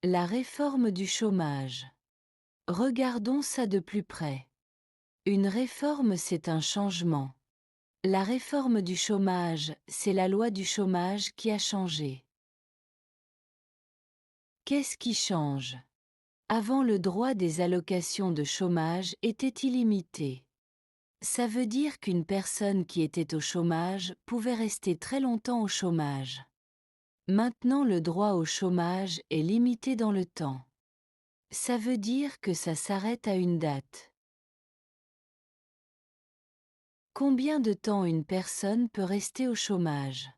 La réforme du chômage. Regardons ça de plus près. Une réforme, c'est un changement. La réforme du chômage, c'est la loi du chômage qui a changé. Qu'est-ce qui change? Avant, le droit des allocations de chômage était illimité. Ça veut dire qu'une personne qui était au chômage pouvait rester très longtemps au chômage. Maintenant, le droit au chômage est limité dans le temps. Ça veut dire que ça s'arrête à une date. Combien de temps une personne peut rester au chômage?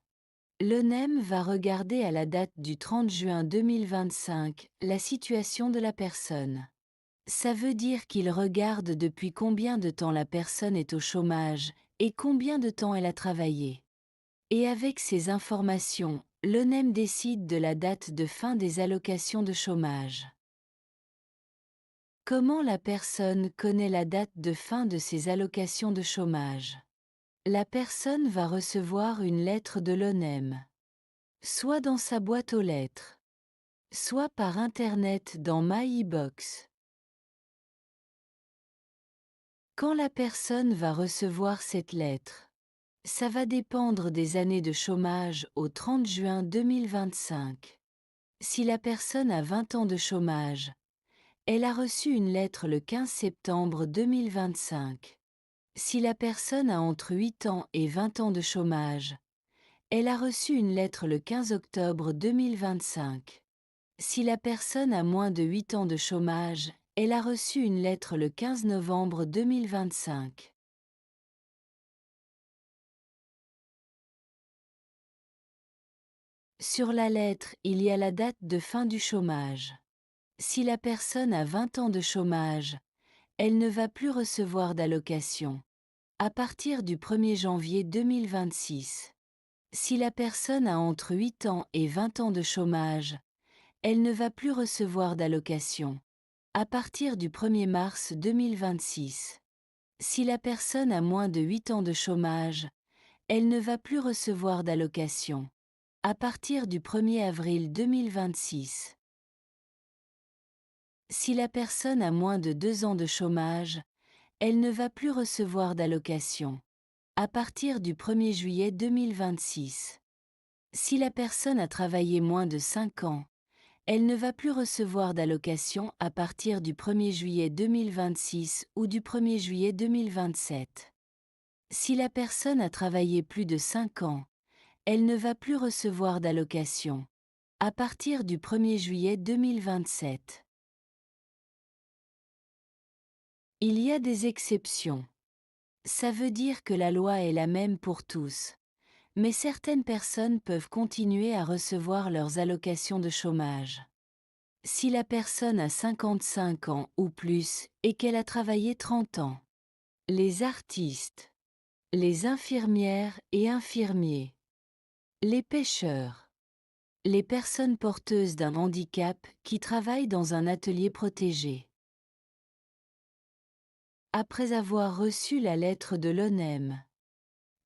L'ONEM va regarder à la date du 30 juin 2025 la situation de la personne. Ça veut dire qu'il regarde depuis combien de temps la personne est au chômage et combien de temps elle a travaillé. Et avec ces informations, l'ONEM décide de la date de fin des allocations de chômage. Comment la personne connaît la date de fin de ses allocations de chômage? La personne va recevoir une lettre de l'ONEM, soit dans sa boîte aux lettres, soit par Internet dans My e-Box. Quand la personne va recevoir cette lettre? Ça va dépendre des années de chômage au 30 juin 2025. Si la personne a 20 ans de chômage, elle a reçu une lettre le 15 septembre 2025. Si la personne a entre 8 ans et 20 ans de chômage, elle a reçu une lettre le 15 octobre 2025. Si la personne a moins de 8 ans de chômage, elle a reçu une lettre le 15 novembre 2025. Sur la lettre, il y a la date de fin du chômage. Si la personne a 20 ans de chômage, elle ne va plus recevoir d'allocation à partir du 1er janvier 2026. Si la personne a entre 8 ans et 20 ans de chômage, elle ne va plus recevoir d'allocation à partir du 1er mars 2026. Si la personne a moins de 8 ans de chômage, elle ne va plus recevoir d'allocation à partir du 1er avril 2026. Si la personne a moins de 2 ans de chômage, elle ne va plus recevoir d'allocation à partir du 1er juillet 2026. Si la personne a travaillé moins de 5 ans, elle ne va plus recevoir d'allocation à partir du 1er juillet 2026 ou du 1er juillet 2027. Si la personne a travaillé plus de 5 ans, elle ne va plus recevoir d'allocation à partir du 1er juillet 2027. Il y a des exceptions. Ça veut dire que la loi est la même pour tous, mais certaines personnes peuvent continuer à recevoir leurs allocations de chômage. Si la personne a 55 ans ou plus et qu'elle a travaillé 30 ans. Les artistes, les infirmières et infirmiers, les pêcheurs, les personnes porteuses d'un handicap qui travaillent dans un atelier protégé. Après avoir reçu la lettre de l'ONEM,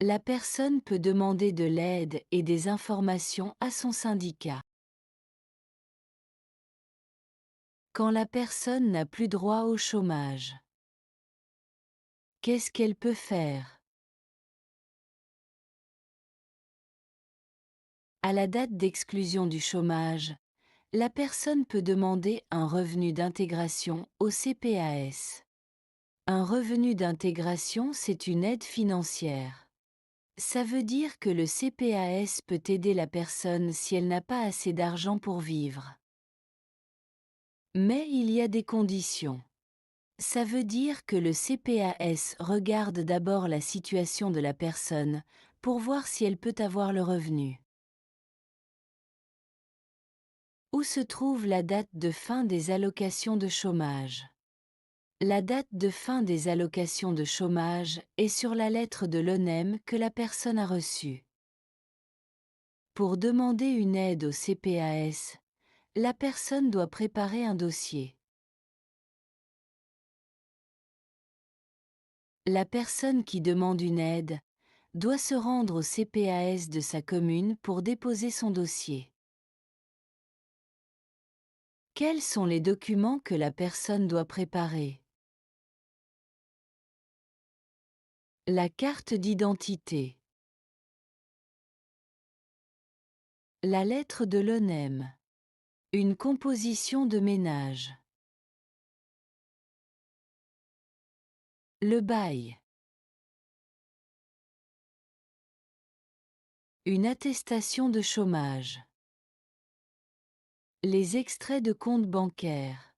la personne peut demander de l'aide et des informations à son syndicat. Quand la personne n'a plus droit au chômage, qu'est-ce qu'elle peut faire? À la date d'exclusion du chômage, la personne peut demander un revenu d'intégration au CPAS. Un revenu d'intégration, c'est une aide financière. Ça veut dire que le CPAS peut aider la personne si elle n'a pas assez d'argent pour vivre. Mais il y a des conditions. Ça veut dire que le CPAS regarde d'abord la situation de la personne pour voir si elle peut avoir le revenu. Où se trouve la date de fin des allocations de chômage? La date de fin des allocations de chômage est sur la lettre de l'ONEM que la personne a reçue. Pour demander une aide au CPAS, la personne doit préparer un dossier. La personne qui demande une aide doit se rendre au CPAS de sa commune pour déposer son dossier. Quels sont les documents que la personne doit préparer? La carte d'identité. La lettre de l'ONEM. Une composition de ménage. Le bail. Une attestation de chômage. Les extraits de compte bancaire.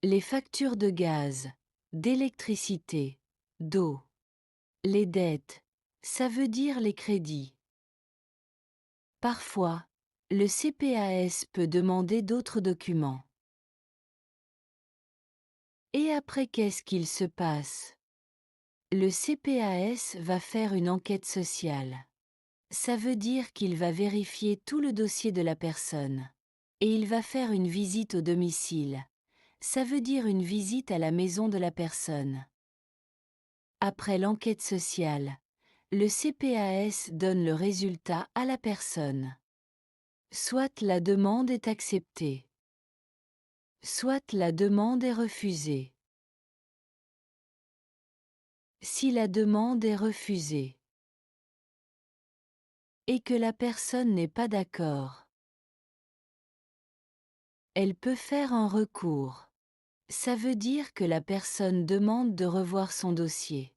Les factures de gaz, d'électricité, d'eau. Les dettes, ça veut dire les crédits. Parfois, le CPAS peut demander d'autres documents. Et après, qu'est-ce qu'il se passe? Le CPAS va faire une enquête sociale. Ça veut dire qu'il va vérifier tout le dossier de la personne. Et il va faire une visite au domicile. Ça veut dire une visite à la maison de la personne. Après l'enquête sociale, le CPAS donne le résultat à la personne. Soit la demande est acceptée, soit la demande est refusée. Si la demande est refusée et que la personne n'est pas d'accord, elle peut faire un recours. Ça veut dire que la personne demande de revoir son dossier.